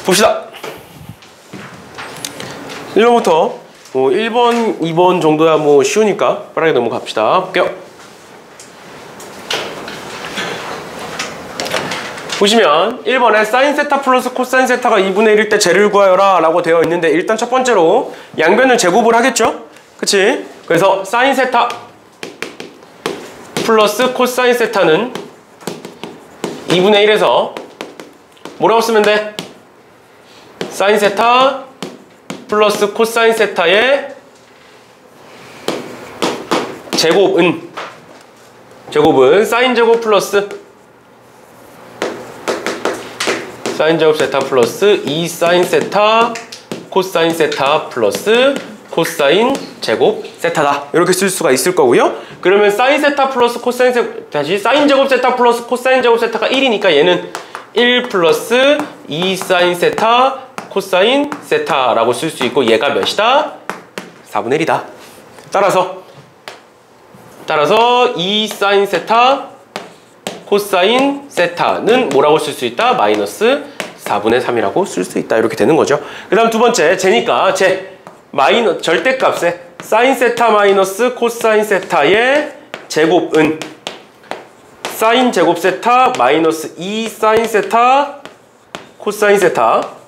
봅시다. 1번부터 1번, 2번 정도야 뭐 쉬우니까 빠르게 넘어갑시다. 볼게요. 보시면 1번에 사인 세타 플러스 코사인 세타가 2분의 1일 때 쟤를 구하여라 라고 되어 있는데, 일단 첫 번째로 양변을 제곱을 하겠죠? 그치? 그래서 사인 세타 플러스 코사인 세타는 2분의 1에서 뭐라고 쓰면 돼? 사인 세타 플러스 코사인 세타의 제곱은 사인 제곱 플러스 사인 제곱 세타 플러스 2 사인 세타 코사인 세타 플러스 코사인 제곱 세타다. 이렇게 쓸 수가 있을 거고요. 그러면 사인 세타 플러스 코사인 세타, 다시 사인 제곱 세타 플러스 코사인 제곱 세타가 1이니까 얘는 1 플러스 2 사인 세타 코사인 세타라고 쓸 수 있고, 얘가 몇이다? 4분의 1이다. 따라서 2 사인 세타 코사인 세타는 뭐라고 쓸 수 있다? 마이너스 4분의 3이라고 쓸 수 있다. 이렇게 되는 거죠. 그 다음 두 번째, 쟤니까 절대값에 사인 세타 마이너스 코사인 세타의 제곱은 사인 제곱 세타 마이너스 2 사인 세타 코사인 세타,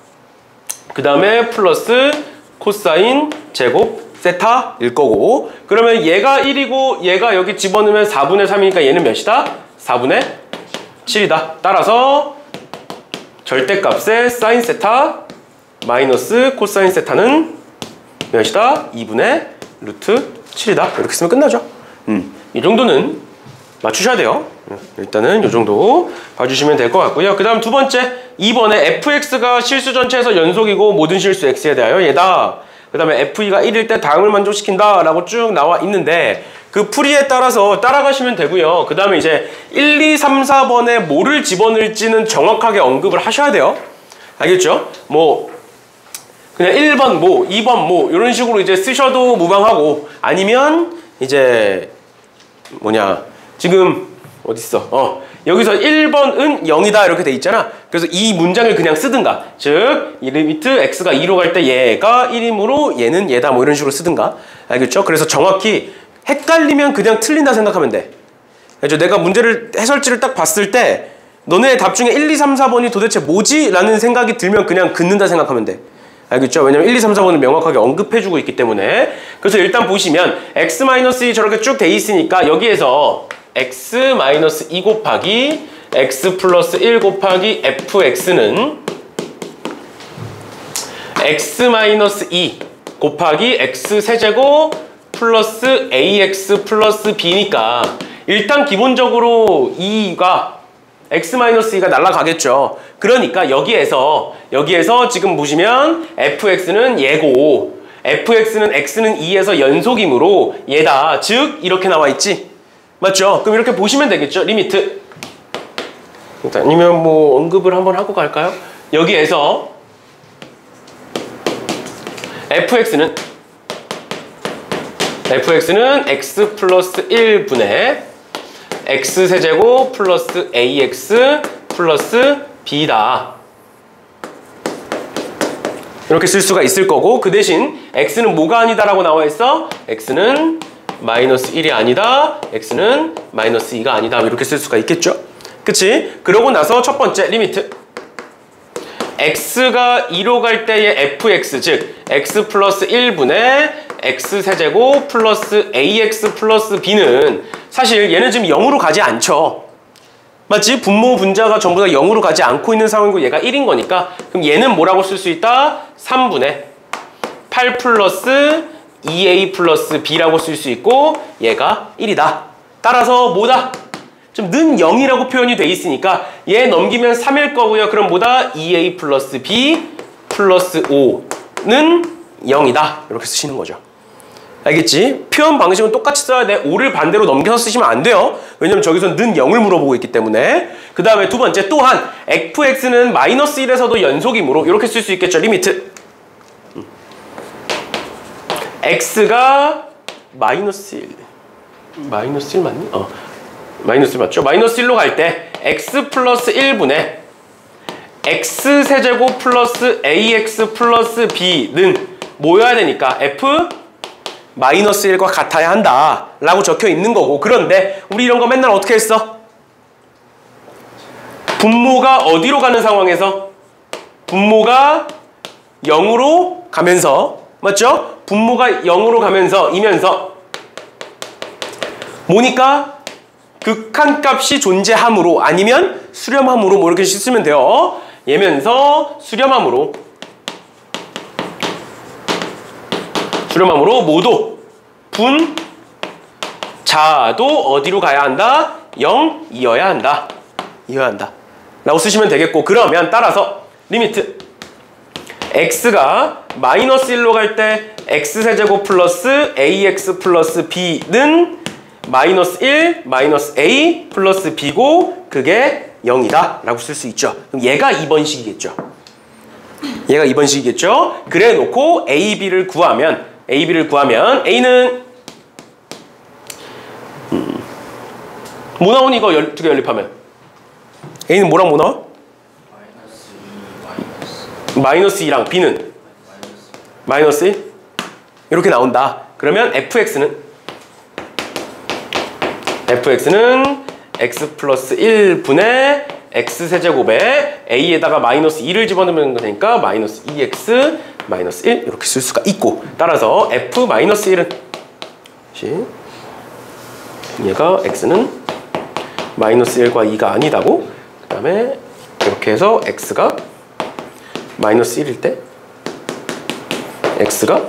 그 다음에 플러스 코사인 제곱 세타일 거고, 그러면 얘가 1이고 얘가 여기 집어넣으면 4분의 3이니까 얘는 몇이다? 4분의 7이다. 따라서 절대값의 사인 세타 마이너스 코사인 세타는 몇이다? 2분의 루트 7이다. 이렇게 쓰면 끝나죠. 이 정도는 맞추셔야 돼요. 일단은 이 정도 봐주시면 될 것 같고요. 그 다음 두 번째, 2번에 fx가 실수 전체에서 연속이고 모든 실수 x에 대하여 얘다. 그 다음에 fe가 1일 때 다음을 만족시킨다 라고 쭉 나와 있는데, 그 풀이에 따라서 따라가시면 되고요. 그 다음에 이제 1, 2, 3, 4번에 뭐를 집어넣을지는 정확하게 언급을 하셔야 돼요. 알겠죠? 뭐 그냥 1번 뭐 2번 뭐 이런 식으로 이제 쓰셔도 무방하고, 아니면 이제 지금 어딨어? 여기서 1번은 0이다 이렇게 돼 있잖아. 그래서 이 문장을 그냥 쓰든가, 즉 이 리미트 x가 2로 갈 때 얘가 1이므로 얘는 얘다 뭐 이런 식으로 쓰든가. 알겠죠? 그래서 정확히 헷갈리면 그냥 틀린다 생각하면 돼. 알죠? 내가 문제를 해설지를 딱 봤을 때 너네 답 중에 1, 2, 3, 4번이 도대체 뭐지? 라는 생각이 들면 그냥 긋는다 생각하면 돼. 알겠죠? 왜냐면 1, 2, 3, 4번은 명확하게 언급해주고 있기 때문에. 그래서 일단 보시면 x-2 저렇게 쭉 돼 있으니까 여기에서 x-2 곱하기 x 플러스 1 곱하기 fx는 x-2 곱하기 x 세제곱 플러스 ax 플러스 b니까 일단 기본적으로 2가 x-2가 날아가겠죠. 그러니까 여기에서 지금 보시면 fx는 얘고 fx는 x는 2에서 연속이므로 얘다. 즉 이렇게 나와 있지. 맞죠? 그럼 이렇게 보시면 되겠죠. 리미트. 아니면 뭐 언급을 한번 하고 갈까요? 여기에서 fx는 x 플러스 1분의 x 세제곱 플러스 ax 플러스 b다. 이렇게 쓸 수가 있을 거고, 그 대신 x는 뭐가 아니다라고 나와 있어? x는 마이너스 1이 아니다, x는 마이너스 2가 아니다, 이렇게 쓸 수가 있겠죠? 그치? 그러고 나서 첫 번째 리미트, x가 2로 갈 때의 fx, 즉 x 플러스 1분의 x 세제곱 플러스 ax 플러스 b는 사실 얘는 지금 0으로 가지 않죠. 맞지? 분모 분자가 전부 다 0으로 가지 않고 있는 상황이고 얘가 1인 거니까, 그럼 얘는 뭐라고 쓸 수 있다? 3분의 8 플러스 2a 플러스 b라고 쓸 수 있고 얘가 1이다. 따라서 뭐다? 좀 는 0이라고 표현이 돼 있으니까 얘 넘기면 3일 거고요. 그럼 뭐다? 2a 플러스 b 플러스 5는 0이다. 이렇게 쓰시는 거죠. 알겠지? 표현 방식은 똑같이 써야 돼. 5를 반대로 넘겨서 쓰시면 안 돼요. 왜냐면 저기서 는 0을 물어보고 있기 때문에. 그 다음에 두 번째, 또한 fx는 마이너스 1에서도 연속이므로 이렇게 쓸 수 있겠죠. 리미트 x가 마이너스 1 마이너스 1 맞니? 마이너스 1 맞죠? 마이너스 1로 갈 때 x 플러스 1분의 x세제곱 플러스 ax 플러스 b는 뭐여야 되니까 f 마이너스 1과 같아야 한다 라고 적혀 있는 거고, 그런데 우리 이런 거 맨날 어떻게 했어? 분모가 어디로 가는 상황에서? 분모가 0으로 가면서, 맞죠? 분모가 0으로 가면서 이면서 뭐니까? 극한값이 존재함으로 아니면 수렴함으로 뭐 이렇게 쓰면 돼요. 얘면서 수렴함으로 모도 분 자도 어디로 가야 한다? 0이어야 한다. 라고 쓰시면 되겠고, 그러면 따라서 리미트 x가 마이너스 1로 갈 때 x세제곱 플러스 ax 플러스 b는 마이너스 1 마이너스 a 플러스 b고 그게 0이다 라고 쓸 수 있죠. 그럼 얘가 2번식이겠죠. 그래 놓고 a, b를 구하면 a는 뭐 나오니? 이거 두 개 연립하면 a는 뭐랑 뭐 나와? 마이너스 2랑 b는 마이너스 1 이렇게 나온다. 그러면 fx는 x 플러스 1분의 x세제곱에 a에다가 마이너스 2를 집어넣으면 되니까 마이너스 2x 마이너스 1 이렇게 쓸 수가 있고, 따라서 f 마이너스 1은 얘가 x는 마이너스 1과 2가 아니다고, 그 다음에 이렇게 해서 x가 마이너스 1일 때 x가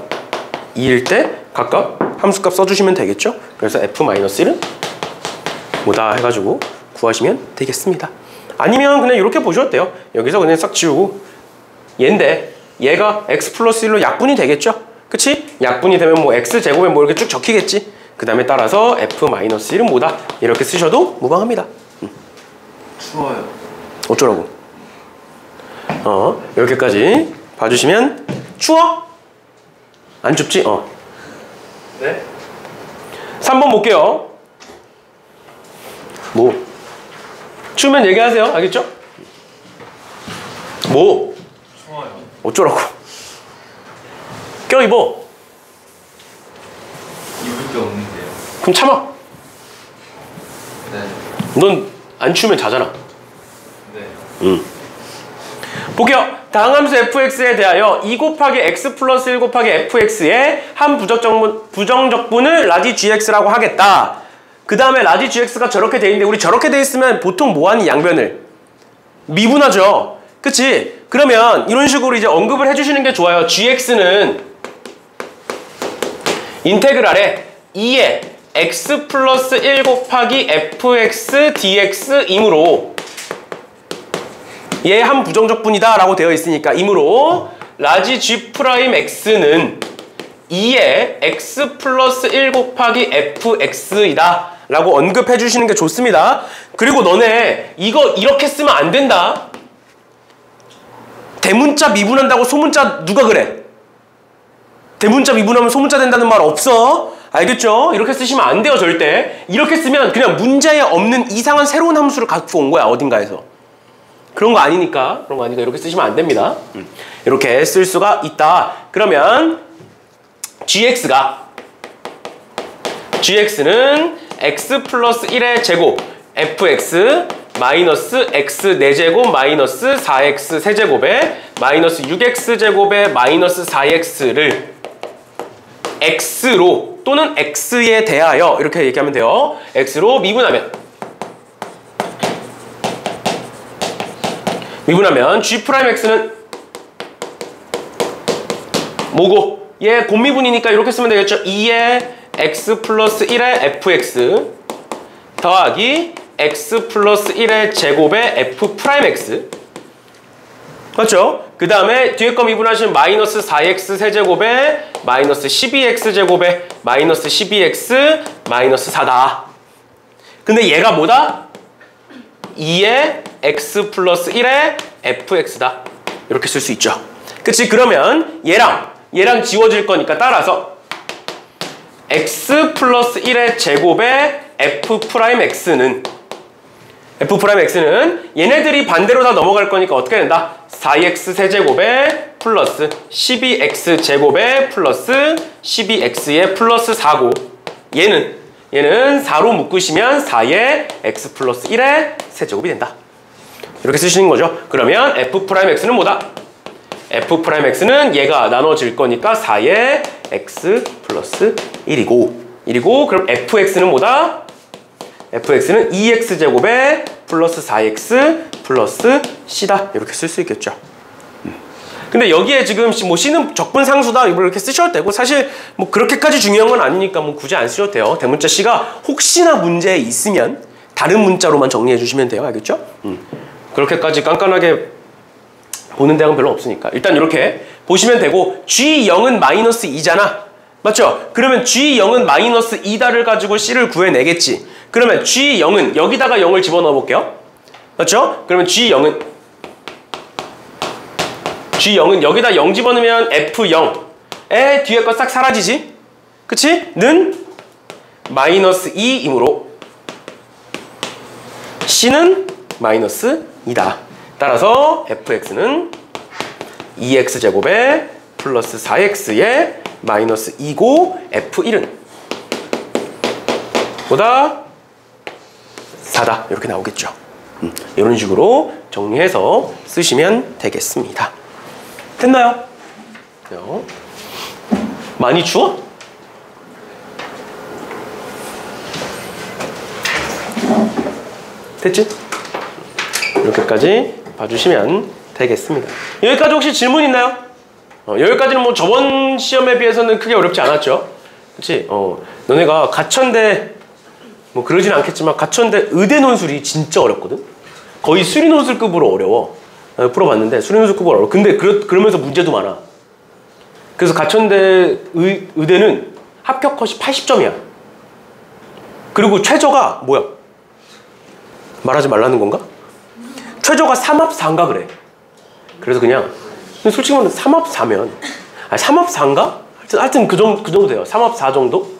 2일 때 각각 함수값 써주시면 되겠죠. 그래서 f 마이너스 1은 뭐다 해가지고 구하시면 되겠습니다. 아니면 그냥 이렇게 보셔도 돼요. 여기서 그냥 싹 지우고 얘인데 얘가 x 플러스 1로 약분이 되겠죠. 그치? 약분이 되면 뭐 x제곱에 뭐 이렇게 쭉 적히겠지. 그 다음에 따라서 f 마이너스 1은 뭐다 이렇게 쓰셔도 무방합니다. 추워요. 어쩌라고? 이렇게까지 봐주시면 추워? 안 춥지? 네? 3번 볼게요. 뭐? 추우면 얘기하세요. 알겠죠? 뭐? 추워요. 어쩌라고? 껴입어. 입을 게 없는데요. 그럼 참아. 네. 넌 안 추우면 자잖아. 네. 볼게요. 다음 함수 fx에 대하여 2 곱하기 x 플러스 1 곱하기 fx의 한 부정적분을 라지 gx라고 하겠다. 그 다음에 라지 gx가 저렇게 돼 있는데, 우리 저렇게 돼 있으면 보통 뭐하니? 양변을 미분하죠. 그치? 그러면 이런 식으로 이제 언급을 해주시는 게 좋아요. gx는 인테그랄에 2의 x 플러스 1 곱하기 fx dx이므로 얘 한 부정적분이다 라고 되어 있으니까, 이므로 라지 g 프라임 x는 2의 x 플러스 1 곱하기 fx이다 라고 언급해 주시는 게 좋습니다. 그리고 너네 이거 이렇게 쓰면 안 된다. 대문자 미분한다고 소문자 누가 그래? 대문자 미분하면 소문자 된다는 말 없어. 알겠죠? 이렇게 쓰시면 안 돼요. 절대. 이렇게 쓰면 그냥 문제에 없는 이상한 새로운 함수를 갖고 온 거야. 어딘가에서. 그런 거 아니니까 이렇게 쓰시면 안 됩니다. 이렇게 쓸 수가 있다. 그러면 gx는 x 플러스 1의 제곱 fx 마이너스 x 4제곱 마이너스 4x 세제곱에 마이너스 6x 제곱에 마이너스 4x를 x로 또는 x에 대하여 이렇게 얘기하면 돼요. x로 미분하면 g'x는 뭐고? 얘 곱미분이니까 이렇게 쓰면 되겠죠. 2의 x 플러스 1의 fx 더하기 x 플러스 1의 제곱의 f'x 맞죠? 그 다음에 뒤에 거 미분하시면 마이너스 4x 세제곱에 마이너스 12x 제곱에 마이너스 12x 마이너스 4다. 근데 얘가 뭐다? 2의 x 플러스 1의 fx다. 이렇게 쓸 수 있죠. 그치? 그러면 얘랑 지워질 거니까 따라서 x 플러스 1의 제곱의 f'x는 f 프라임 x는 얘네들이 반대로 다 넘어갈 거니까 어떻게 된다? 4x 세제곱에 플러스 12x 제곱에 플러스 12x에 플러스 4고 얘는 4로 묶으시면 4에 x 플러스 1의 세제곱이 된다. 이렇게 쓰시는 거죠. 그러면 f 프라임 x는 뭐다? f 프라임 x는 얘가 나눠질 거니까 4에 x 플러스 1이고 그럼 fx는 뭐다? fx는 2x 제곱에 플러스 4x 플러스 c다. 이렇게 쓸 수 있겠죠. 근데 여기에 지금 뭐 c는 적분상수다 이렇게 쓰셔도 되고 사실 뭐 그렇게까지 중요한 건 아니니까 뭐 굳이 안 쓰셔도 돼요. 대문자 c가 혹시나 문제에 있으면 다른 문자로만 정리해 주시면 돼요. 알겠죠? 그렇게까지 깐깐하게 보는 대학은 별로 없으니까 일단 이렇게 보시면 되고 G0은 마이너스 2잖아. 맞죠? 그러면 G0은 마이너스 2다를 가지고 C를 구해내겠지. 그러면 G0은 여기다가 0을 집어넣어 볼게요. 맞죠? 그러면 G0은 여기다 0 집어넣으면 F0에 뒤에 거 싹 사라지지? 그치? 는 마이너스 2이므로 C는 마이너스 2다. 따라서 fx는 2x 제곱에 플러스 4x에 마이너스 2고 f1은 보다 4다. 이렇게 나오겠죠. 이런 식으로 정리해서 쓰시면 되겠습니다. 됐나요? 많이 추워? 됐지? 이렇게까지 봐주시면 되겠습니다. 여기까지 혹시 질문 있나요? 여기까지는 뭐 저번 시험에 비해서는 크게 어렵지 않았죠? 그치? 너네가 가천대 뭐 그러진 않겠지만 가천대 의대 논술이 진짜 어렵거든? 거의 수리 논술급으로 어려워. 풀어봤는데 수리 논술급으로 어려워. 근데 그러면서 문제도 많아. 그래서 가천대 의대는 합격 컷이 80점이야. 그리고 최저가 뭐야? 말하지 말라는 건가? 최저가 3합 4인가 그래. 그래서 그냥 솔직히 말하면 3합 4면 3합 4인가? 하여튼 그 정도 돼요. 3합 4 정도?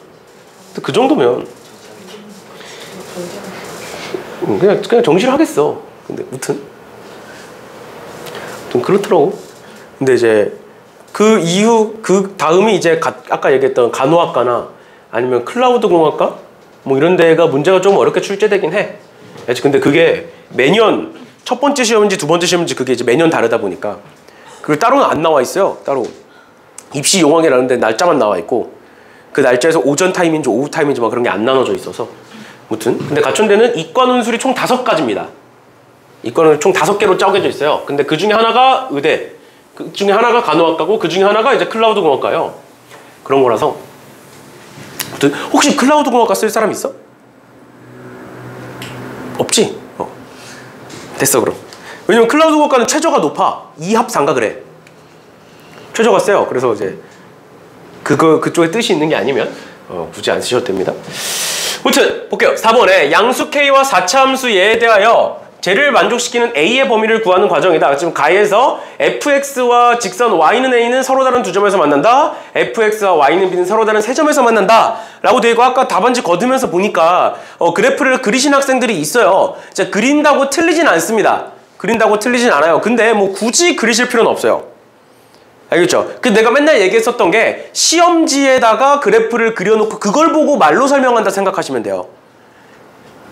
그 정도면 그냥 정시를 하겠어. 근데 무튼 좀 그렇더라고. 근데 이제 그 이후 그 다음이 이제 아까 얘기했던 간호학과나 아니면 클라우드 공학과 뭐 이런 데가 문제가 좀 어렵게 출제되긴 해. 근데 그게 매년 첫 번째 시험인지 두 번째 시험인지 그게 이제 매년 다르다 보니까 그리고 따로는 안 나와 있어요. 따로 입시 용학이라는데 날짜만 나와 있고 그 날짜에서 오전 타임인지 오후 타임인지 막 그런 게 안 나눠져 있어서 무튼 근데 가천대는 이과 논술이 총 5가지입니다. 이과는 총 5개로 짜여져 있어요. 근데 그 중에 하나가 의대, 그 중에 하나가 간호학과고 그 중에 하나가 이제 클라우드 공학과예요. 그런 거라서 무튼 혹시 클라우드 공학과 쓸 사람 있어? 없지? 됐어 그럼. 왜냐면 클라우드 공학과는 최저가 높아. 2합 4인가 그래. 최저가 세요. 그래서 이제 그쪽에 뜻이 있는 게 아니면 굳이 안 쓰셔도 됩니다. 아무튼 볼게요. 4번에 양수 K와 4차 함수 예에 대하여 쟤를 만족시키는 A의 범위를 구하는 과정이다. 지금 가에서 fx와 직선 y는 a는 서로 다른 두 점에서 만난다. fx와 y는 b는 서로 다른 세 점에서 만난다. 라고 되어 있고 아까 답안지 거두면서 보니까 그래프를 그리신 학생들이 있어요. 자, 그린다고 틀리진 않습니다. 그린다고 틀리진 않아요. 근데 뭐 굳이 그리실 필요는 없어요. 알겠죠? 내가 맨날 얘기했었던 게 시험지에다가 그래프를 그려놓고 그걸 보고 말로 설명한다 생각하시면 돼요.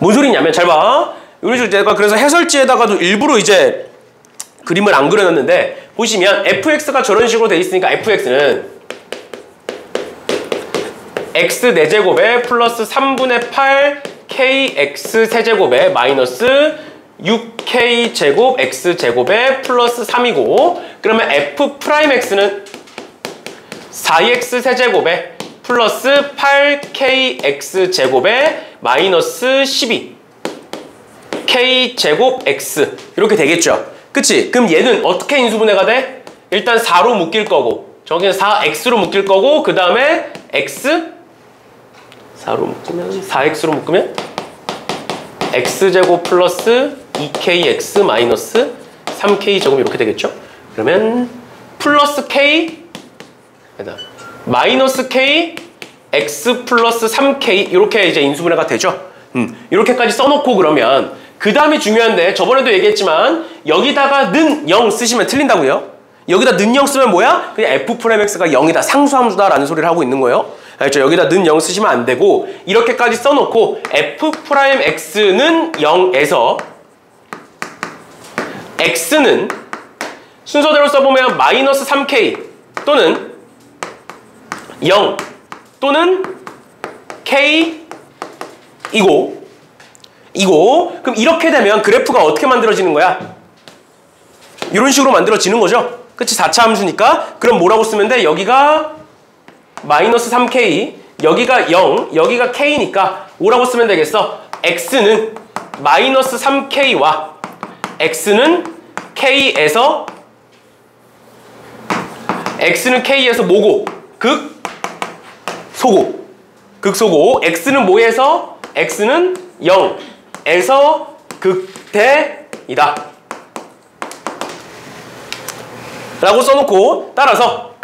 뭔 소리냐면 잘 봐. 이런 식으로 내가 그래서 해설지에다가도 일부러 이제 그림을 안 그려놨는데 보시면 fx가 저런 식으로 돼 있으니까 fx는 x 4제곱에 플러스 3분의 8 kx 세제곱에 마이너스 6k 제곱 x 제곱에 플러스 3이고 그러면 f 프라임 x는 4x 세제곱에 플러스 8kx 제곱에 마이너스 12 k 제곱 x 이렇게 되겠죠. 그치? 그럼 얘는 어떻게 인수분해가 돼? 일단 4로 묶일 거고 저기는 4x로 묶일 거고 그 다음에 x 4로 묶으면 4x로 묶으면 x제곱 플러스 2kx 마이너스 3k 제곱 이렇게 되겠죠. 그러면 플러스 k 마이너스 k x 플러스 3k 이렇게 이제 인수분해가 되죠. 이렇게까지 써놓고 그러면 그 다음이 중요한데 저번에도 얘기했지만 여기다가 는 0 쓰시면 틀린다고요. 여기다 는 0 쓰면 뭐야? 그냥 F'X가 0이다. 상수함수다 라는 소리를 하고 있는 거예요. 알죠? 여기다 는 0 쓰시면 안 되고 이렇게까지 써놓고 F'X는 0에서 X는 순서대로 써보면 마이너스 3K 또는 0 또는 K이고 그럼 이렇게 되면 그래프가 어떻게 만들어지는 거야? 이런 식으로 만들어지는 거죠. 그치? 4차 함수니까 그럼 뭐라고 쓰면 돼? 여기가 마이너스 3K 여기가 0 여기가 K니까 뭐라고 쓰면 되겠어? X는 마이너스 3K와 X는 K에서 뭐고? 극소고 X는 뭐에서? X는 0에서 극대이다 라고 써놓고 따라서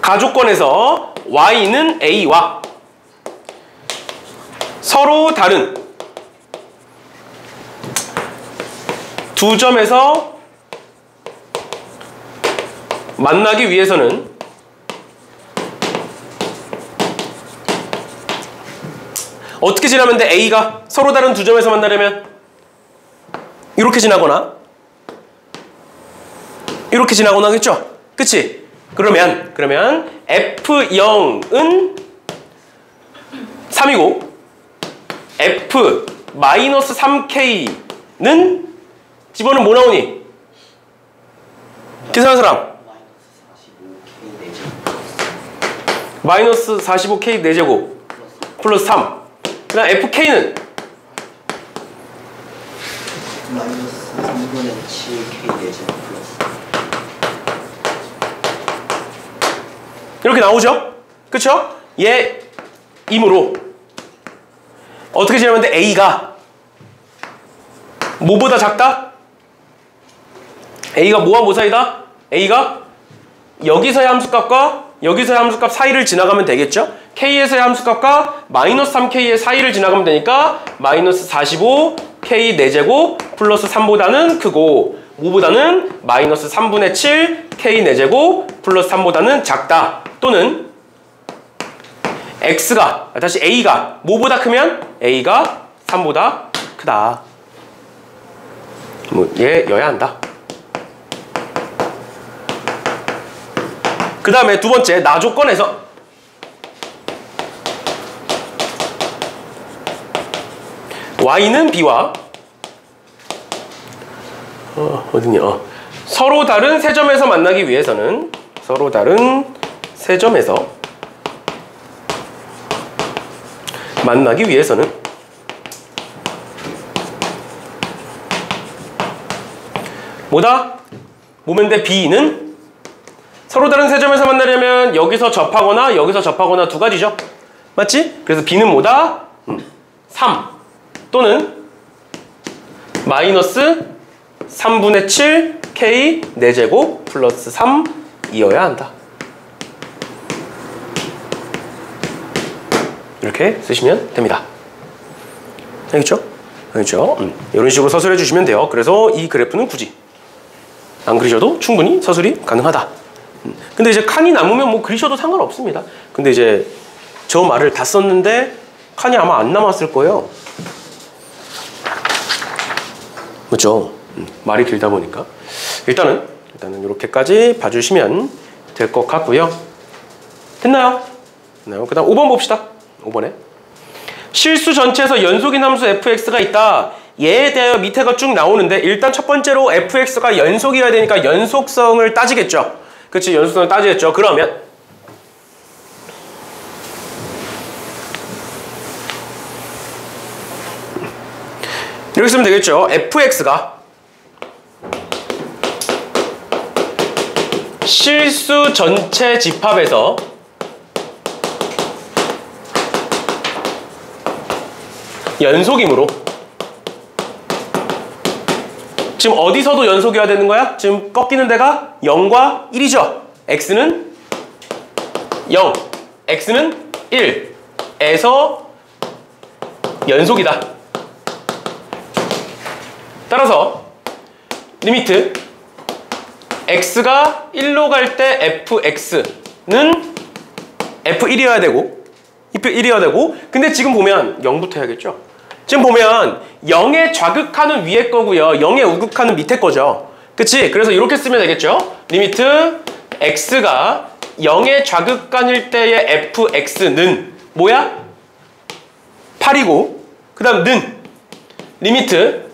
가조건에서 Y는 A와 서로 다른 두 점에서 만나기 위해서는 어떻게 지나면 돼? A가 서로 다른 두 점에서 만나려면 이렇게 지나거나 이렇게 지나거나 하겠죠? 그치? 그러면 F0은 3이고 F-3K는 집어는 뭐 나오니? 계산한 사람 마이너스 45K 4제곱 플러스 3 그 다음 FK는 마이너스 3분의 7K 4제곱 플러스 이렇게 나오죠? 그쵸? 얘이므로 어떻게 지나면 돼? A가 뭐보다 작다? A가 뭐와 뭐 사이다? A가 여기서의 함수값과 여기서의 함수값 사이를 지나가면 되겠죠? K에서의 함수값과 마이너스 3K의 사이를 지나가면 되니까 마이너스 45K 4제곱 플러스 3보다는 크고 뭐보다는 마이너스 3분의 7 K 4제곱 플러스 3보다는 작다. 또는 X가 다시 A가 뭐보다 크면 A가 3보다 크다. 뭐 얘여야 한다. 그 다음에 두 번째 나 조건에서 Y는 B와 어디냐? 서로 다른 세 점에서 만나기 위해서는 서로 다른 세 점에서 만나기 위해서는 뭐다? 뭐면 돼? B는 서로 다른 세 점에서 만나려면 여기서 접하거나 여기서 접하거나 두 가지죠. 맞지? 그래서 B는 뭐다? 3 또는 마이너스 3분의 7 K 4제곱 플러스 3이어야 한다. 이렇게 쓰시면 됩니다. 알겠죠? 알겠죠? 이런 식으로 서술해 주시면 돼요. 그래서 이 그래프는 굳이 안 그리셔도 충분히 서술이 가능하다. 근데 이제 칸이 남으면 뭐 그리셔도 상관없습니다. 근데 이제 저 말을 다 썼는데 칸이 아마 안 남았을 거예요. 그렇죠? 말이 길다 보니까 일단은 이렇게까지 봐주시면 될 것 같고요. 됐나요? 그 다음 5번 봅시다. 5번에 실수 전체에서 연속인 함수 fx가 있다. 얘에 대하여 밑에가 쭉 나오는데 일단 첫 번째로 fx가 연속이어야 되니까 연속성을 따지겠죠. 그치? 연속성을 따지겠죠. 그러면 이렇게 쓰면 되겠죠. fx가 실수 전체 집합에서 연속이므로 지금 어디서도 연속이어야 되는 거야? 지금 꺾이는 데가 0과 1이죠. x는 0, x는 1에서 연속이다. 따라서 리미트 x가 1로 갈 때 fx는 f1이어야 되고 f1이어야 되고, 근데 지금 보면 0부터 해야겠죠. 지금 보면 0에 좌극하는 위에 거고요, 0에 우극하는 밑에 거죠. 그치? 그래서 이렇게 쓰면 되겠죠. 리미트 x가 0에 좌극간일 때의 fx는 뭐야? 8이고, 그 다음 는 리미트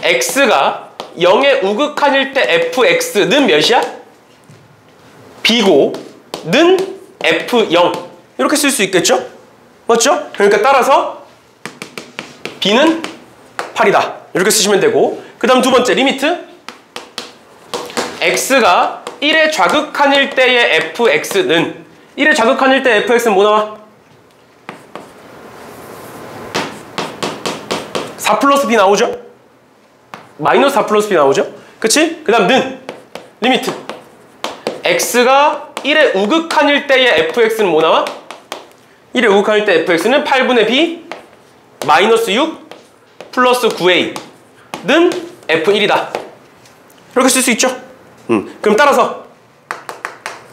x가 0에 우극한일 때 fx는 몇이야? b고 는 f0 이렇게 쓸 수 있겠죠? 맞죠? 그러니까 따라서 b는 8이다 이렇게 쓰시면 되고, 그 다음 두 번째 리미트 x가 1에 좌극한일 때의 fx는 1에 좌극한일 때 fx는 뭐 나와? 4 플러스 b 나오죠? 마이너스 4 플러스 b 나오죠? 그치? 그 다음 는 리미트 x가 1에 우극한일 때의 fx는 뭐 나와? 1에 우극한일 때 fx는 8분의 b 마이너스 6 플러스 9a 는 f1이다 이렇게 쓸 수 있죠? 그럼 따라서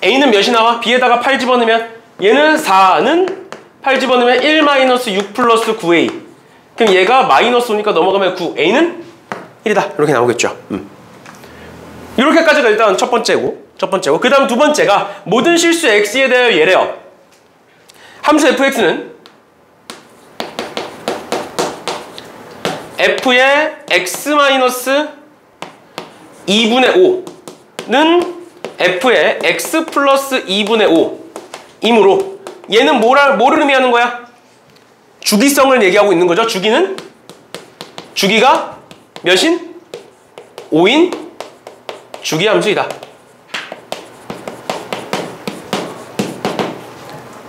a는 몇이 나와? b에다가 8 집어넣으면 얘는 4는 8 집어넣으면 1 마이너스 6 플러스 9a, 그럼 얘가 마이너스 오니까 넘어가면 9, a는 1이다 이렇게 나오겠죠. 이렇게까지가 일단 첫 번째고 그 다음 두 번째가 모든 실수 x에 대하여 예래요. 함수 fx는 f의 x 마이너스 2분의 5는 f의 x 플러스 2분의 5이므로 얘는 뭐를 의미하는 거야? 주기성을 얘기하고 있는 거죠. 주기가 몇인? 5인 주기함수이다.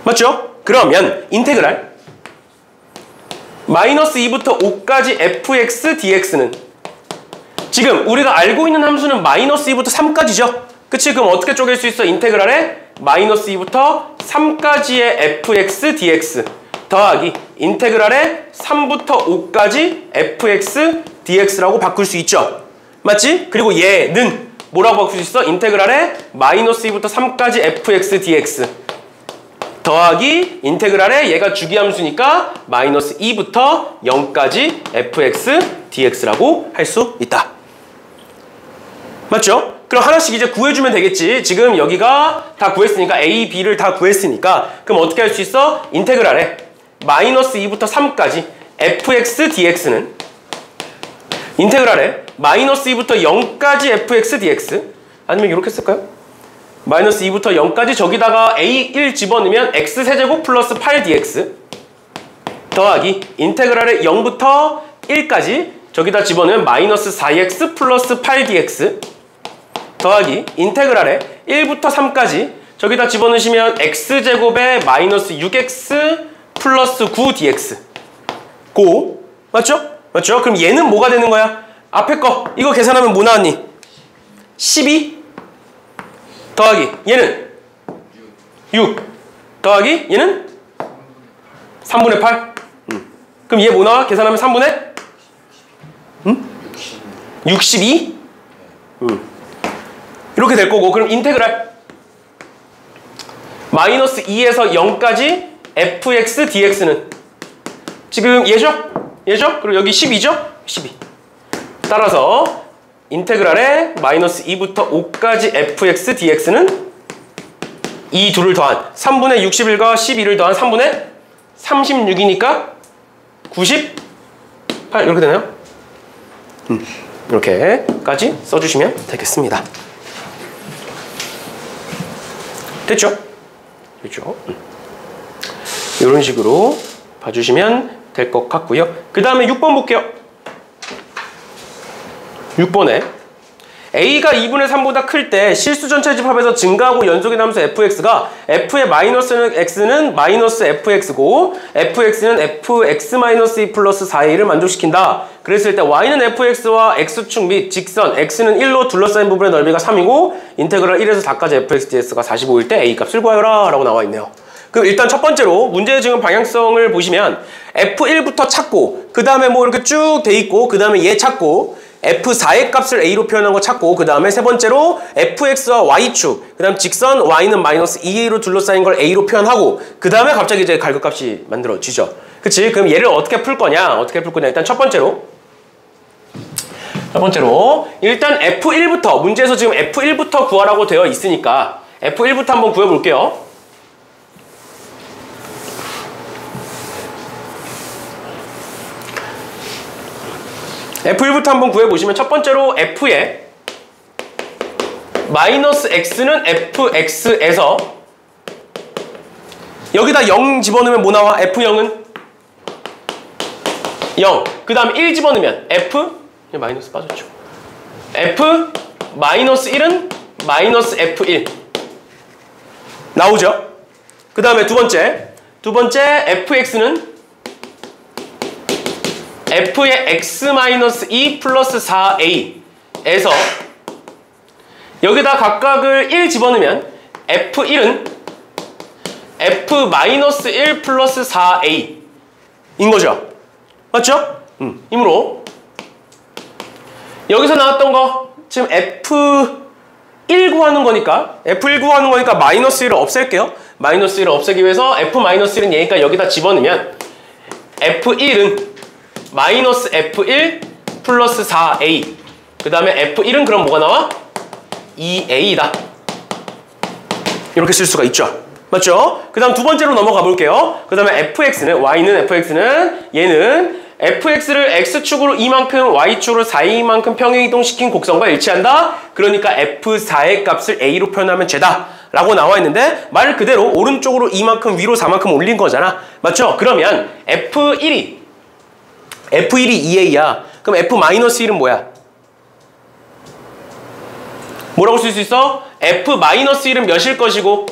맞죠? 그러면 인테그랄 마이너스 2부터 5까지 fx dx는 지금 우리가 알고 있는 함수는 마이너스 2부터 3까지죠? 그치? 그럼 어떻게 쪼갤 수 있어? 인테그랄에 마이너스 2부터 3까지의 fx dx 더하기 인테그랄에 3부터 5까지 fx dx라고 바꿀 수 있죠? 맞지? 그리고 얘는 뭐라고 바꿀 수 있어? 인테그랄에 마이너스 2부터 3까지 fx dx 더하기 인테그랄에 얘가 주기함수니까 마이너스 2부터 0까지 fx dx라고 할 수 있다. 맞죠? 그럼 하나씩 이제 구해주면 되겠지. 지금 여기가 다 구했으니까 a, b를 다 구했으니까 그럼 어떻게 할 수 있어? 인테그랄에 마이너스 2부터 3까지 fx dx는 인테그랄에 마이너스 2부터 0까지 fx dx 아니면 이렇게 쓸까요? 마이너스 2부터 0까지 저기다가 a1 집어넣으면 x세제곱 플러스 8dx 더하기 인테그랄에 0부터 1까지 저기다 집어넣으면 마이너스 4x 플러스 8dx 더하기 인테그랄에 1부터 3까지 저기다 집어넣으시면 x제곱에 마이너스 6x 플러스 9dx 고 맞죠? 맞죠? 그럼 얘는 뭐가 되는 거야? 앞에 거 이거 계산하면 뭐 나왔니? 12 더하기 얘는 6 더하기 얘는 3분의 8 그럼 얘 뭐 나와? 계산하면 3분의 62 이렇게 될 거고, 그럼 인테그랄 마이너스 2에서 0까지 fx dx는 지금 얘죠? 그리고 여기 12죠? 12 따라서 인테그랄에 마이너스 2부터 5까지 fx dx는 이 둘을 더한 3분의 61과 12를 더한 3분의 36이니까 98 이렇게 되나요? 이렇게까지 써주시면 되겠습니다. 됐죠? 됐죠? 이런 식으로 봐주시면 될 것 같고요. 그 다음에 6번 볼게요. 6번에 a가 2분의 3보다 클 때 실수 전체 집합에서 증가하고 연속인 함수 fx가 f의 마이너스 x는 마이너스 fx고 fx는 fx-2 플러스 4a를 만족시킨다. 그랬을 때 y는 fx와 x축 및 직선 x는 1로 둘러싸인 부분의 넓이가 3이고 인테그랄 1에서 4까지 fx ds가 45일 때 a 값을 구하여라 라고 나와 있네요. 그럼 일단 첫 번째로 문제의 지금 방향성을 보시면 F1부터 찾고 그 다음에 뭐 이렇게 쭉 돼 있고 그 다음에 얘 찾고 F4의 값을 A로 표현한 거 찾고 그 다음에 세 번째로 Fx와 Y축 그 다음 직선 Y는 마이너스 2A로 둘러싸인 걸 A로 표현하고 그 다음에 갑자기 이제 갈급값이 만들어지죠. 그치? 그럼 얘를 어떻게 풀 거냐? 일단 첫 번째로 일단 F1부터 문제에서 지금 F1부터 구하라고 되어 있으니까 F1부터 한번 구해볼게요. F1부터 한번 구해보시면 첫 번째로 F에 마이너스 X는 Fx에서 여기다 0 집어넣으면 뭐 나와? F0은 0. 그 다음 1 집어넣으면 F 마이너스 빠졌죠. F 마이너스 1은 마이너스 F1 나오죠. 그 다음에 두 번째 Fx는 F의 x-2 플러스 4a에서 여기다 각각을 1 집어넣으면 F1은 F-1 플러스 4a 인 거죠. 맞죠? 이므로 여기서 나왔던 거 지금 F1 구하는 거니까 마이너스 1을 없앨게요. 마이너스 1을 없애기 위해서 F-1은 얘니까 여기다 집어넣으면 F1은 마이너스 F1 플러스 4a 그 다음에 F1은 그럼 뭐가 나와? 2a다. 이렇게 쓸 수가 있죠. 맞죠? 그 다음 두 번째로 넘어가 볼게요. 그 다음에 Fx는 얘는 Fx를 X축으로 2만큼 Y축으로 4a만큼 평행이동시킨 곡선과 일치한다. 그러니까 F4의 값을 A로 표현하면 죄다 라고 나와 있는데 말 그대로 오른쪽으로 2만큼 위로 4만큼 올린 거잖아. 맞죠? 그러면 F1이 2a야. 그럼 F-1은 뭐야? 뭐라고 쓸 수 있어? F-1은 몇일 것이고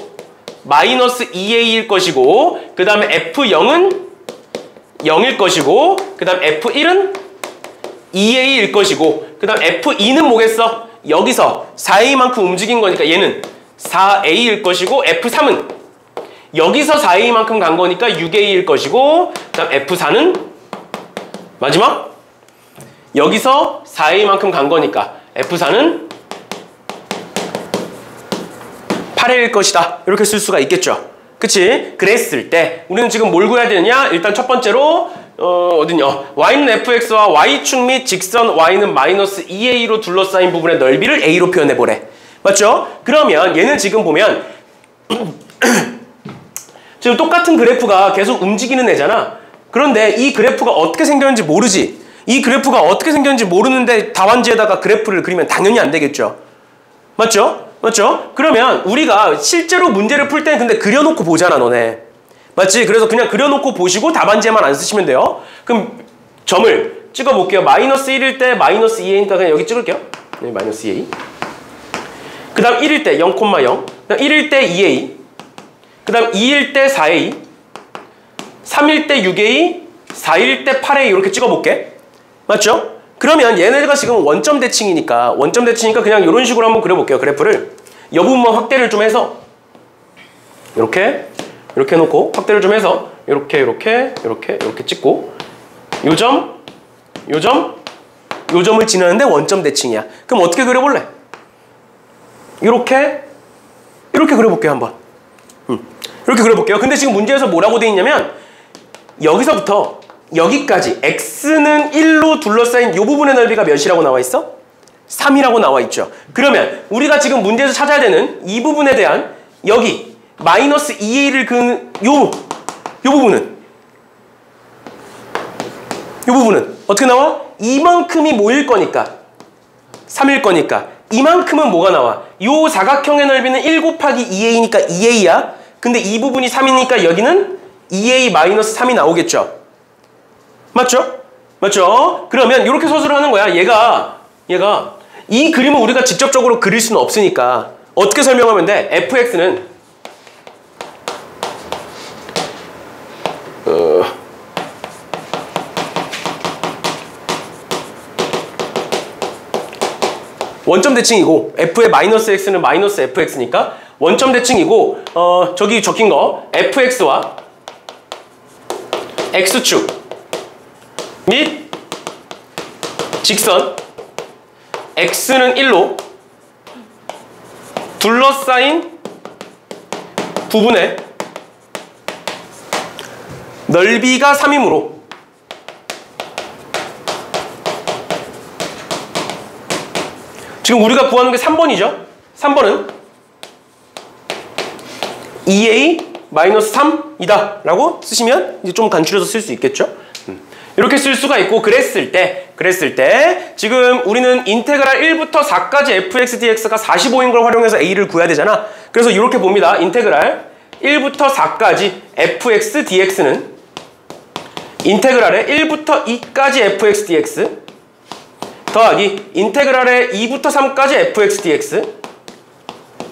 마이너스 2a일 것이고 그 다음에 F0은 0일 것이고 그 다음 F1은 2a일 것이고 그 다음 F2는 뭐겠어? 여기서 4a만큼 움직인 거니까 얘는 4a일 것이고 F3은 여기서 4a만큼 간 거니까 6a일 것이고 그 다음 F4는 마지막 여기서 4a만큼 간 거니까 F4는 8a일 것이다. 이렇게 쓸 수가 있겠죠. 그치? 그랬을 때 우리는 지금 뭘 구해야 되느냐? 일단 첫 번째로 어디냐? y는 fx와 y축 및 직선 y는 마이너스 2a로 둘러싸인 부분의 넓이를 a로 표현해보래. 맞죠? 그러면 얘는 지금 보면 지금 똑같은 그래프가 계속 움직이는 애잖아. 그런데 이 그래프가 어떻게 생겼는지 모르지. 이 그래프가 어떻게 생겼는지 모르는데 답안지에다가 그래프를 그리면 당연히 안 되겠죠. 맞죠? 그러면 우리가 실제로 문제를 풀 때는 근데 그려놓고 보잖아, 너네. 맞지? 그래서 그냥 그려놓고 보시고 답안지에만 안 쓰시면 돼요. 그럼 점을 찍어볼게요. 마이너스 1일 때 마이너스 2a니까 그냥 여기 찍을게요. 네, 마이너스 2a. 그 다음 1일 때 0,0. 그 다음 1일 때 2a. 그 다음 2일 때 4a. 3일 때 6a. 4일 때 8a 이렇게 찍어볼게. 맞죠? 그러면 얘네가 지금 원점 대칭이니까 그냥 이런 식으로 한번 그려볼게요. 그래프를. 이 부분만 확대를 좀 해서 이렇게 해놓고 확대를 좀 해서 이렇게 찍고 요 점을 지나는데 원점 대칭이야. 그럼 어떻게 그려볼래? 이렇게 그려볼게요. 한번. 이렇게 그려볼게요. 근데 지금 문제에서 뭐라고 돼 있냐면 여기서부터 여기까지 x는 1로 둘러싸인 이 부분의 넓이가 몇이라고 나와 있어? 3이라고 나와 있죠. 그러면 우리가 지금 문제에서 찾아야 되는 이 부분에 대한 여기 마이너스 2a를 그은 요 부분은 어떻게 나와? 이만큼이 뭐일 거니까 3일 거니까 이만큼은 뭐가 나와? 요 사각형의 넓이는 1 곱하기 2a니까 2a야. 근데 이 부분이 3이니까 여기는 2a 마이너스 3이 나오겠죠. 맞죠? 그러면 이렇게 서술을 하는 거야. 얘가 이 그림을 우리가 직접적으로 그릴 수는 없으니까 어떻게 설명하면 돼? fx는 원점 대칭이고 f의 마이너스 x는 마이너스 fx니까 원점 대칭이고 저기 적힌 거 fx와 x축 및 직선 x는 1로 둘러싸인 부분의 넓이가 3이므로 지금 우리가 구하는 게 3번이죠. 3번은 2a-3이다 라고 쓰시면 이제 좀 간추려서 쓸 수 있겠죠. 이렇게 쓸 수가 있고, 그랬을 때 지금 우리는 인테그랄 1부터 4까지 fx dx가 45인 걸 활용해서 a를 구해야 되잖아. 그래서 이렇게 봅니다. 인테그랄 1부터 4까지 fx dx는 인테그랄의 1부터 2까지 fx dx 더하기 인테그랄의 2부터 3까지 fx dx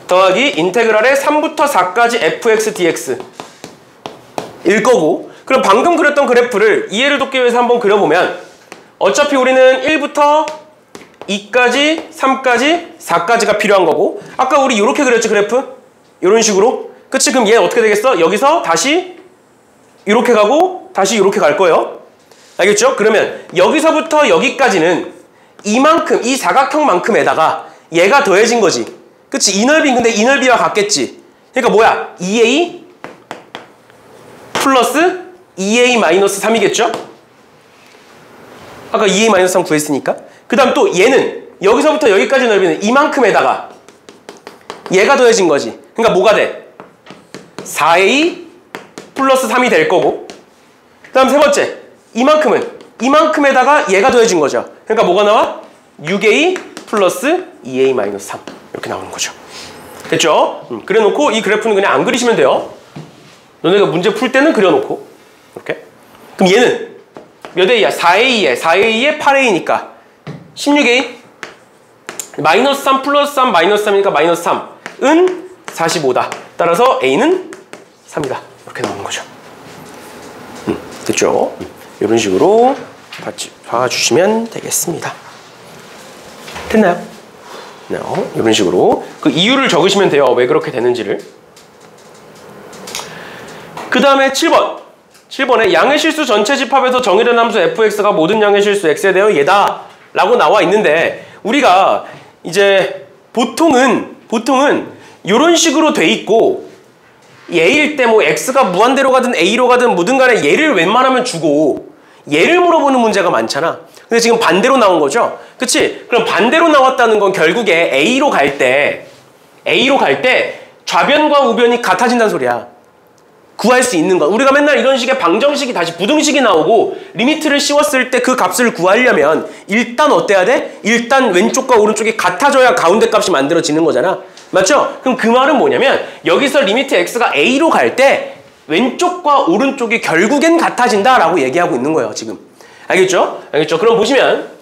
더하기 인테그랄의 3부터 4까지 fx dx 일 거고, 그럼 방금 그렸던 그래프를 이해를 돕기 위해서 한번 그려보면 어차피 우리는 1부터 2까지, 3까지, 4까지가 필요한 거고, 아까 우리 이렇게 그렸죠, 그래프? 이런 식으로. 그치? 그럼 얘 어떻게 되겠어? 여기서 다시 이렇게 가고 다시 이렇게 갈 거예요. 알겠죠? 그러면 여기서부터 여기까지는 이만큼, 이 사각형만큼에다가 얘가 더해진 거지. 그치? 이 넓이는 근데 이 넓이와 같겠지. 그러니까 뭐야? 2a 플러스 2a-3이겠죠? 아까 2a-3 구했으니까. 그 다음 또 얘는 여기서부터 여기까지 넓이는 이만큼에다가 얘가 더해진 거지. 그러니까 뭐가 돼? 4a 플러스 3이 될 거고, 그 다음 세 번째 이만큼은 이만큼에다가 얘가 더해진 거죠. 그러니까 뭐가 나와? 6a 플러스 2a-3 이렇게 나오는 거죠. 됐죠? 그래놓고 이 그래프는 그냥 안 그리시면 돼요. 너네가 문제 풀 때는 그려놓고 이렇게. 그럼 얘는 몇 a야? 4a에 4a에 8a니까 16a 마이너스 3 플러스 3 마이너스 3이니까 마이너스 3은 45다. 따라서 a는 3이다. 이렇게 나오는 거죠. 됐죠? 이런 식으로 봐주시면 되겠습니다. 됐나요? 네, 이런 식으로 그 이유를 적으시면 돼요. 왜 그렇게 되는지를. 그 다음에 7번에 양의 실수 전체 집합에서 정의된 함수 fx가 모든 양의 실수 x에 대하여 얘다 라고 나와 있는데, 우리가 이제 보통은 이런 식으로 돼 있고, 얘일 때 뭐 x가 무한대로 가든 a로 가든 뭐든 간에 얘를 웬만하면 주고 얘를 물어보는 문제가 많잖아. 근데 지금 반대로 나온 거죠. 그치? 그럼 반대로 나왔다는 건 결국에 a로 갈 때 좌변과 우변이 같아진다는 소리야. 구할 수 있는 거. 우리가 맨날 이런 식의 방정식이 다시 부등식이 나오고 리미트를 씌웠을 때 그 값을 구하려면 일단 어때야 돼? 일단 왼쪽과 오른쪽이 같아져야 가운데 값이 만들어지는 거잖아. 맞죠? 그럼 그 말은 뭐냐면 여기서 리미트 x가 a로 갈 때 왼쪽과 오른쪽이 결국엔 같아진다라고 얘기하고 있는 거예요, 지금. 알겠죠? 알겠죠? 그럼 보시면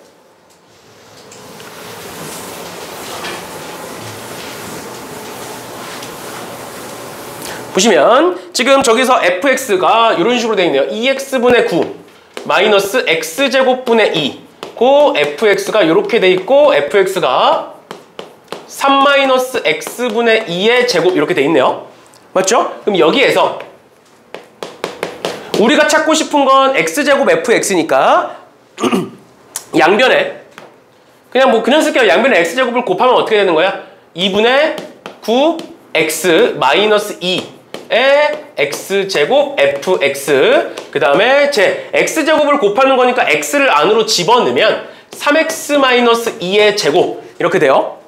지금 저기서 fx가 이런 식으로 되어 있네요. 2x분의 9 마이너스 x제곱분의 2 고 fx가 이렇게 돼 있고 fx가 3 마이너스 x분의 2의 제곱 이렇게 돼 있네요. 맞죠? 그럼 여기에서 우리가 찾고 싶은 건 x제곱 fx니까 양변에 그냥 쓸게요. 양변에 x제곱을 곱하면 어떻게 되는 거야? 2분의 9x 마이너스 2의 x제곱 fx 그 다음에 제 x제곱을 곱하는 거니까 x를 안으로 집어넣으면 3x-2의 제곱 이렇게 돼요.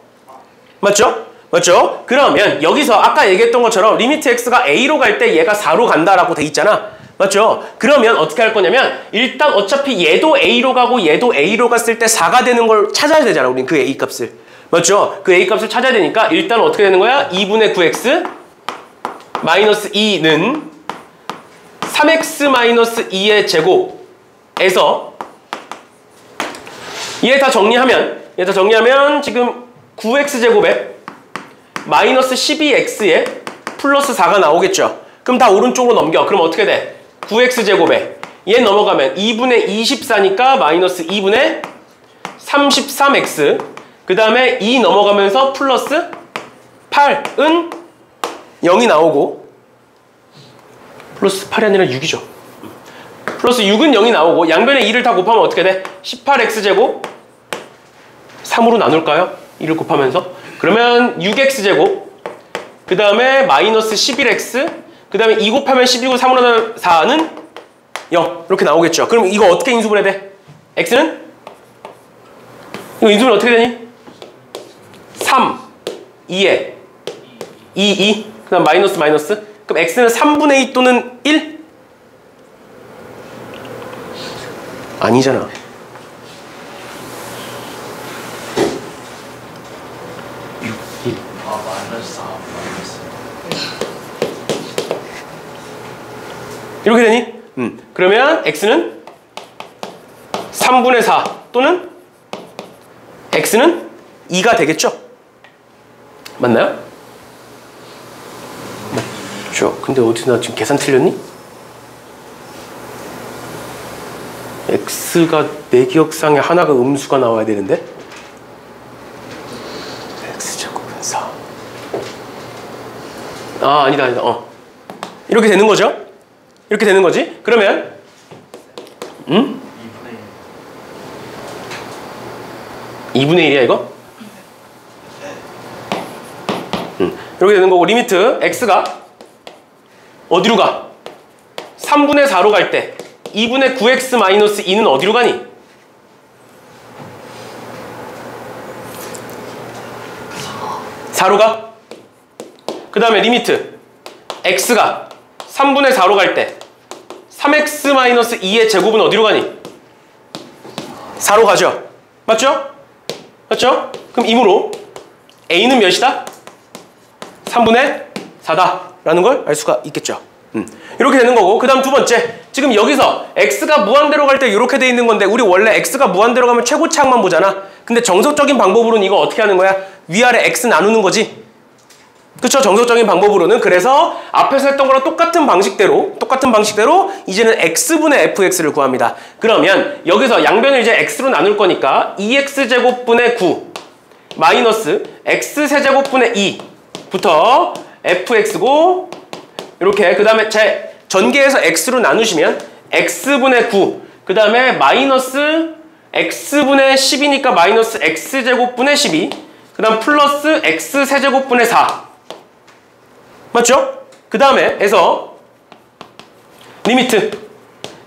맞죠? 맞죠? 그러면 여기서 아까 얘기했던 것처럼 리미트 x가 a로 갈 때 얘가 4로 간다라고 돼 있잖아. 맞죠? 그러면 어떻게 할 거냐면 일단 어차피 얘도 a로 가고 얘도 a로 갔을 때 4가 되는 걸 찾아야 되잖아. 우린 그 a 값을. 맞죠? 그 a 값을 찾아야 되니까 일단 어떻게 되는 거야? 2분의 9x 마이너스 2는 3x-2의 제곱에서 얘 다 정리하면 지금 9x제곱에 마이너스 12x에 플러스 4가 나오겠죠. 그럼 다 오른쪽으로 넘겨. 그럼 어떻게 돼? 9x제곱에 얘 넘어가면 2분의 24니까 마이너스 2분의 33x 그 다음에 2 넘어가면서 플러스 8은 0이 나오고 플러스 8이 아니라 6이죠. 플러스 6은 0이 나오고 양변에 2를 다 곱하면 어떻게 돼? 18x제곱 3으로 나눌까요? 2를 곱하면서 그러면 6x제곱 그 다음에 마이너스 11x 그 다음에 2 곱하면 12고 3으로 나누면 4는 0 이렇게 나오겠죠. 그럼 이거 어떻게 인수분해 돼? x는? 이거 인수분해 어떻게 되니? 3 2에 2 그 다음 마이너스 그럼 x는 3분의 2 또는 1? 아니잖아. 아, 마이너스 4 마이너스. 이렇게 되니? 그러면 x는 3분의 4 또는 x는 2가 되겠죠? 맞나요? 맞죠. 근데 어디서 나 지금 계산 틀렸니? x가 내 기억상에 하나가 음수가 나와야 되는데 x제곱은 4 아니다 이렇게 되는 거죠? 이렇게 되는 거지? 그러면 2분의 1이야 이거? 이렇게 되는 거고 리미트 x가 어디로 가? 3분의 4로 갈 때 2분의 9x 마이너스 2는 어디로 가니? 4로 가? 그 다음에 리미트 x가 3분의 4로 갈 때 3x 마이너스 2의 제곱은 어디로 가니? 4로 가죠? 맞죠? 맞죠? 그럼 이므로 a는 몇이다? 3분의 4다 라는 걸 알 수가 있겠죠. 이렇게 되는 거고 그 다음 두 번째 지금 여기서 x가 무한대로 갈 때 이렇게 돼 있는 건데 우리 원래 x가 무한대로 가면 최고차항만 보잖아. 근데 정석적인 방법으로는 이거 어떻게 하는 거야? 위아래 x 나누는 거지. 그쵸? 정석적인 방법으로는 그래서 앞에서 했던 거랑 똑같은 방식대로 이제는 x분의 fx를 구합니다. 그러면 여기서 양변을 이제 x로 나눌 거니까 2x제곱분의 9 마이너스 x세제곱분의 2부터 fx고 이렇게 그 다음에 제 전개해서 x로 나누시면 x분의 9 그 다음에 마이너스 x분의 10이니까 마이너스 x제곱분의 12 그 다음 플러스 x세제곱분의 4 맞죠? 그 다음에 해서 리미트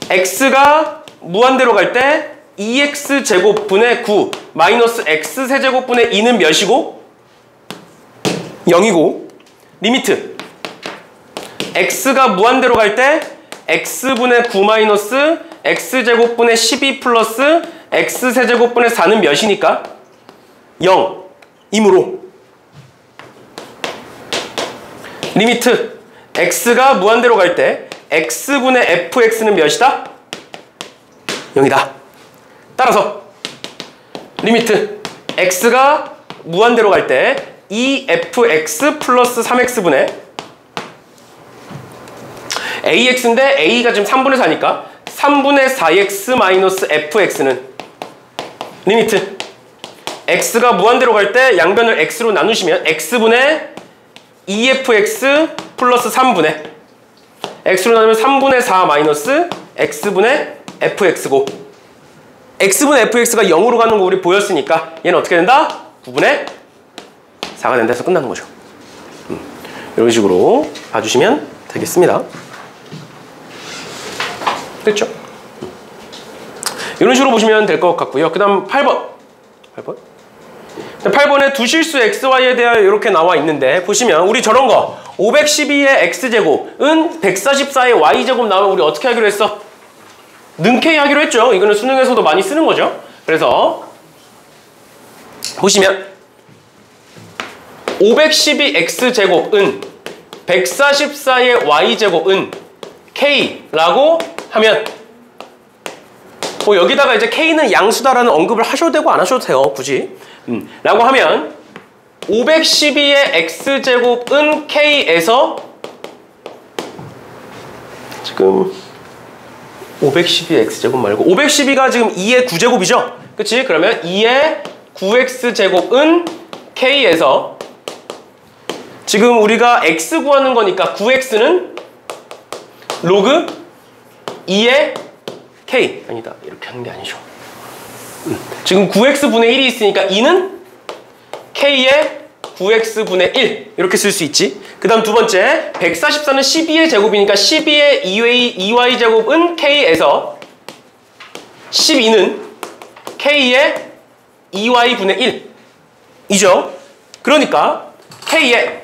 x가 무한대로 갈 때 2x제곱분의 9 마이너스 x세제곱분의 2는 몇이고? 0이고 리미트 x가 무한대로 갈 때 x분의 9 마이너스 x제곱분의 12 플러스 x세제곱분의 4는 몇이니까? 0이므로 리미트 x가 무한대로 갈 때 x분의 fx는 몇이다? 0이다. 따라서 리미트 x가 무한대로 갈 때 2fx 플러스 3x분의 ax인데 a가 지금 3분의 4니까 3분의 4x 마이너스 fx는 리미트 x가 무한대로 갈 때 양변을 x로 나누시면 x분의 2fx 플러스 3분의 x로 나누면 3분의 4 마이너스 x분의 fx고 x분의 fx가 0으로 가는 거 우리 보였으니까 얘는 어떻게 된다? 9분의 4가 된다 해서 끝나는 거죠. 이런 식으로 봐주시면 되겠습니다. 됐죠? 이런 식으로 보시면 될 것 같고요. 그 다음 8번 8번에 두 실수 xy에 대하여 이렇게 나와 있는데 보시면 우리 저런 거 512의 x제곱은 144의 y제곱 나오면 우리 어떻게 하기로 했어? 능K 하기로 했죠. 이거는 수능에서도 많이 쓰는 거죠. 그래서 보시면 512x제곱은 144의 y제곱은 k라고 하면 여기다가 이제 k는 양수다라는 언급을 하셔도 되고 안 하셔도 돼요. 굳이 라고 하면 512의 x제곱은 k에서 지금 512의 x제곱 말고 512가 지금 2의 9제곱이죠? 그치? 그러면 2의 9x제곱은 k에서 지금 우리가 x 구하는 거니까 9x는 로그 2의 k. 아니다. 이렇게 하는 게 아니죠. 지금 9x분의 1이 있으니까 2는 k의 9x분의 1 이렇게 쓸 수 있지. 그 다음 두 번째 144는 12의 제곱이니까 12의 2y 제곱은 k에서 12는 k의 2y분의 1 이죠. 그러니까 k의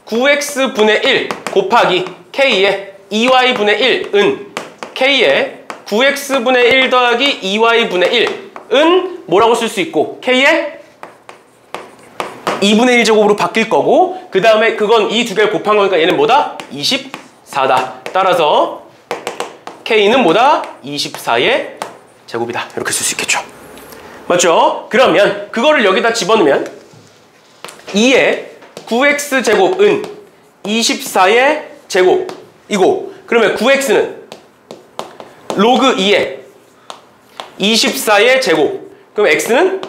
9x분의 1 곱하기 k의 2y분의 1은 k의 9x분의 1 더하기 2y분의 1은 뭐라고 쓸 수 있고 k의 2분의 1 제곱으로 바뀔 거고 그 다음에 그건 이 두 개를 곱한 거니까 얘는 뭐다? 24다. 따라서 k는 뭐다? 24의 제곱이다. 이렇게 쓸 수 있겠죠. 맞죠? 그러면 그거를 여기다 집어넣으면 2의 9x 제곱은 24의 제곱이고 그러면 9x는 로그 2의 24의 제곱 그럼 x는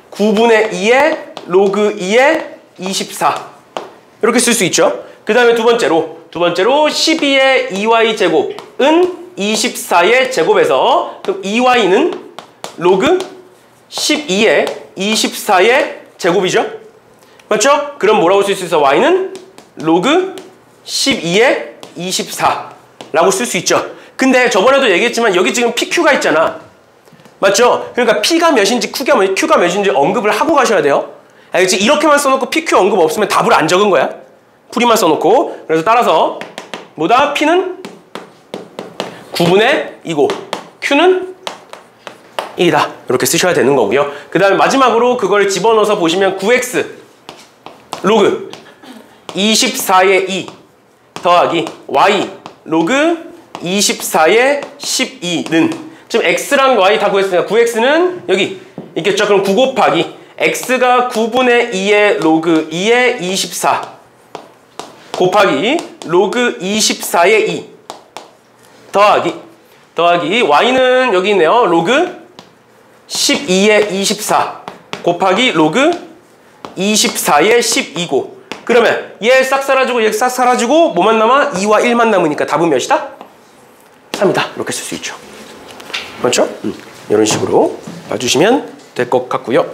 9분의 2의 로그 2의 24 이렇게 쓸 수 있죠. 그 다음에 두 번째로 12의 2y 제곱은 24의 제곱에서 그럼 2y는 로그 12의 24의 제곱이죠. 맞죠? 그럼 뭐라고 쓸 수 있어? y는 로그 12의 24라고 쓸 수 있죠. 근데 저번에도 얘기했지만 여기 지금 PQ가 있잖아. 맞죠? 그러니까 P가 몇인지 Q가 몇인지 언급을 하고 가셔야 돼요. 알겠지? 이렇게만 써놓고 PQ 언급 없으면 답을 안 적은 거야. 풀이만 써놓고. 그래서 따라서 뭐다? P는 9분의 2고 Q는 1이다. 이렇게 쓰셔야 되는 거고요. 그 다음에 마지막으로 그걸 집어넣어서 보시면 9x 로그 24의 2 더하기 y 로그 24의 12는 지금 x랑 y 다 구했으니까 9x는 여기 있겠죠. 그럼 9 곱하기 x가 9분의 2의 로그 2의 24 곱하기 로그 24의 2 더하기 y는 여기 있네요. 로그 12의 24 곱하기 로그 24의 12고 그러면 얘 싹 사라지고 얘 싹 사라지고 뭐만 남아? 2와 1만 남으니까 답은 몇이다? 3이다. 이렇게 쓸 수 있죠. 맞죠? 이런 식으로 봐주시면 될 것 같고요.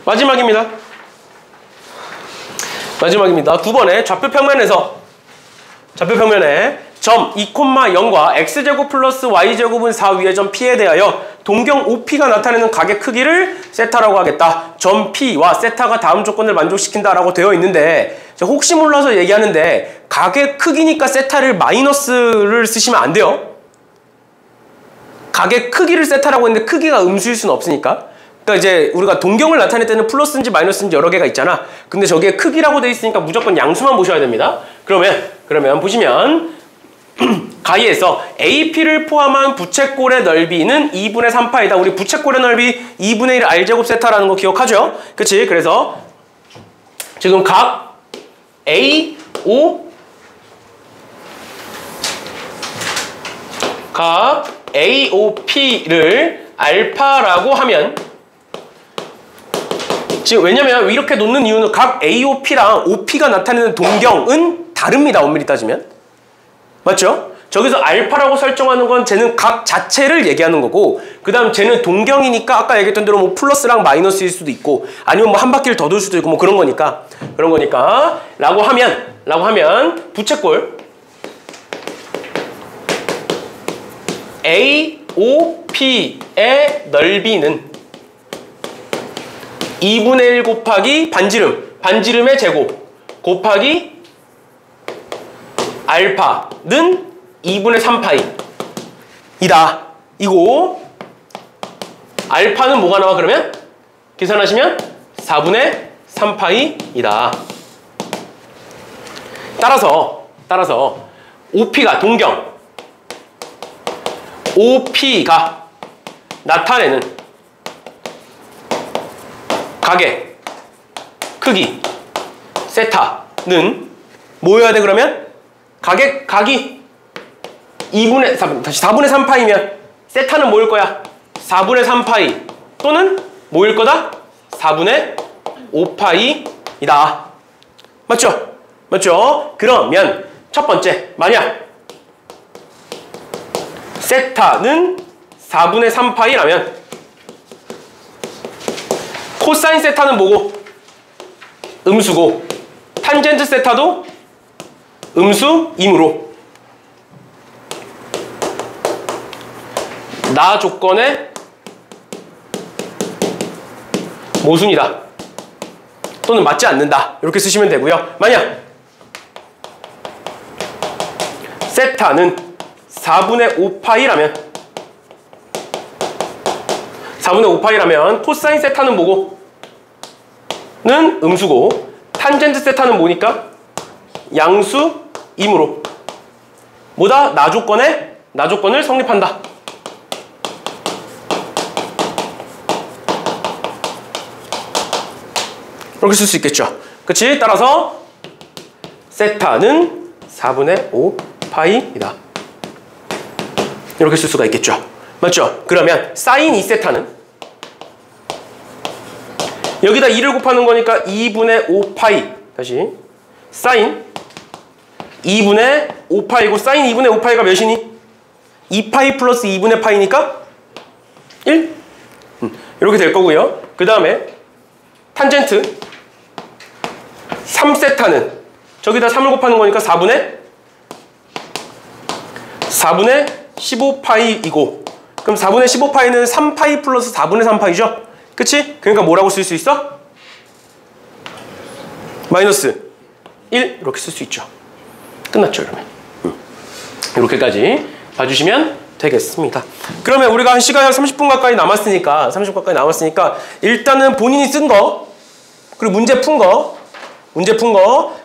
마지막입니다. 9번에 좌표평면에 점 2,0과 x제곱 플러스 y제곱은 4 위의 점 P에 대하여 동경 OP가 나타내는 가게 크기를 세타라고 하겠다. 점 P와 세타가 다음 조건을 만족시킨다라고 되어 있는데 혹시 몰라서 얘기하는데 가게 크기니까 세타를 마이너스를 쓰시면 안 돼요. 가게 크기를 세타라고 했는데 크기가 음수일 수는 없으니까. 그러니까 이제 우리가 동경을 나타낼 때는 플러스인지 마이너스인지 여러 개가 있잖아. 근데 저기에 크기라고 돼 있으니까 무조건 양수만 보셔야 됩니다. 그러면 보시면 가이에서 AP를 포함한 부채꼴의 넓이는 2분의 3파이다. 우리 부채꼴의 넓이 2분의 1 R제곱 세타라는 거 기억하죠? 그치? 그래서 지금 각 AOP를 알파라고 하면 지금 왜냐면 이렇게 놓는 이유는 각 AOP랑 OP가 나타내는 동경은 다릅니다. 엄밀히 따지면. 맞죠? 저기서 알파라고 설정하는 건 쟤는 각 자체를 얘기하는 거고 그 다음 쟤는 동경이니까 아까 얘기했던 대로 뭐 플러스랑 마이너스일 수도 있고 아니면 뭐 한 바퀴를 더 돌 수도 있고 뭐 그런 거니까 라고 하면 부채꼴 AOP의 넓이는 2분의 1 곱하기 반지름의 제곱 곱하기 알파는 2분의 3파이 이다. 이고 알파는 뭐가 나와 그러면? 계산하시면 4분의 3파이이다. 따라서 OP가 동경 OP가 나타내는 가게 크기 세타는 뭐여야 돼 그러면? 각이 2분의 3, 다시 4분의 3파이면 세타는 뭐일 거야? 4분의 3파이 또는 뭐일 거다? 4분의 5파이이다. 맞죠? 맞죠? 그러면 첫 번째, 만약 세타는 4분의 3파이라면 코사인 세타는 뭐고? 음수고 탄젠트 세타도 음수이므로 나 조건의 모순이다 또는 맞지 않는다 이렇게 쓰시면 되고요. 만약 세타는 4분의 5파이라면 4분의 5파이라면 코사인 세타는 뭐고? 는 음수고 탄젠트 세타는 뭐니까? 양수이므로 뭐다? 나 조건을 성립한다. 이렇게 쓸 수 있겠죠. 그치? 따라서 세타는 4분의 5파이이다. 이렇게 쓸 수가 있겠죠. 맞죠? 그러면 사인 2세타는 여기다 2를 곱하는 거니까 2분의 5파이 다시 사인 2분의 5파이고 사인 2분의 5파이가 몇이니? 2파이 플러스 2분의 파이니까 1? 이렇게 될 거고요. 그 다음에 탄젠트 3세타는 저기다 3을 곱하는 거니까 4분의 15파이이고 그럼 4분의 15파이는 3파이 플러스 4분의 3파이죠? 그치? 그러니까 뭐라고 쓸 수 있어? 마이너스 1 이렇게 쓸 수 있죠. 끝났죠 그러면. 이렇게까지 봐주시면 되겠습니다. 그러면 우리가 한 시간이 한 30분 가까이 남았으니까 일단은 본인이 쓴 거 그리고 문제 푼 거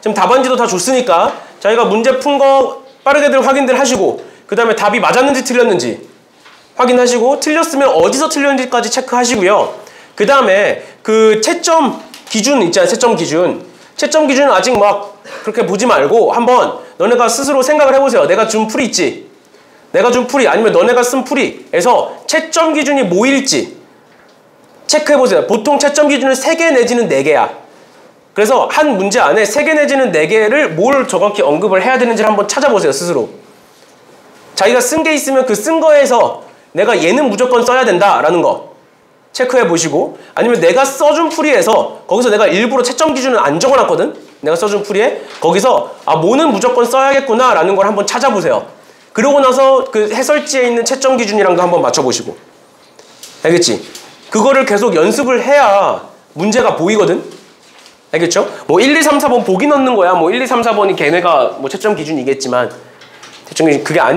지금 답안지도 다 줬으니까 자기가 문제 푼 거 빠르게들 확인들 하시고 그 다음에 답이 맞았는지 틀렸는지 확인하시고 틀렸으면 어디서 틀렸는지까지 체크하시고요. 그 다음에 그 채점 기준 있잖아요. 채점 기준은 아직 막 그렇게 보지 말고 한번 너네가 스스로 생각을 해보세요. 내가 준 풀이 있지. 내가 준 풀이 아니면 너네가 쓴 풀이에서 채점 기준이 뭐일지 체크해보세요. 보통 채점 기준은 3개 내지는 4개야. 그래서 한 문제 안에 3개 내지는 4개를 뭘 정확히 언급을 해야 되는지를 한번 찾아보세요. 스스로. 자기가 쓴 게 있으면 그 쓴 거에서 내가 얘는 무조건 써야 된다라는 거 체크해 보시고 아니면 내가 써준 풀이에서 거기서 내가 일부러 채점 기준을 안 적어놨거든. 내가 써준 풀이에 거기서 아 뭐는 무조건 써야겠구나 라는 걸 한번 찾아보세요. 그러고 나서 그 해설지에 있는 채점 기준이랑도 한번 맞춰보시고 알겠지? 그거를 계속 연습을 해야 문제가 보이거든. 알겠죠? 뭐 1, 2, 3, 4번 보기 넣는 거야. 뭐 1, 2, 3, 4번이 걔네가 뭐 채점 기준이겠지만 채점 기준 그게 아니